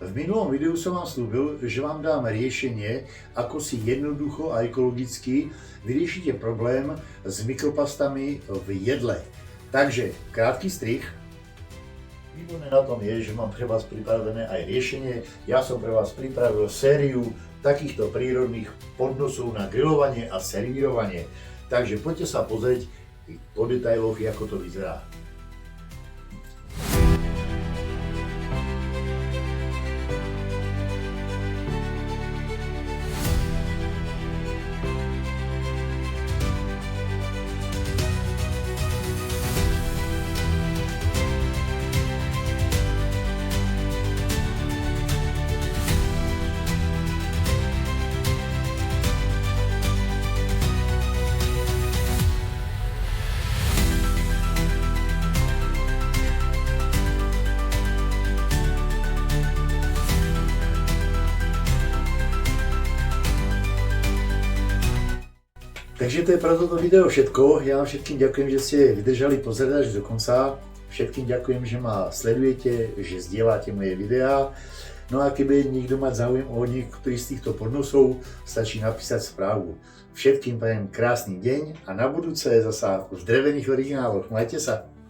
V minulom videu som vám slúbil, že vám dám riešenie, ako si jednoducho a ekologicky vyriešite problém s mikroplastami v jedle. Takže krátky strih. Výborné na tom je, že mám pre vás pripravené aj riešenie. Ja som pre vás pripravil sériu takýchto prírodných podnosov na grilovanie a servírovanie. Takže poďte sa pozrieť po detailoch, ako to vyzerá. Takže to je pro toto video všetko. Ja vám všetkým ďakujem, že ste vydržali pozerať až do konca. Všetkým ďakujem, že ma sledujete, že zdieľate moje videá. No a keby niekto mať záujem o niektorý z týchto podnosov, stačí napísať správu. Všetkým prajem krásny deň a na budúce zasa v drevených origináloch. Majte sa!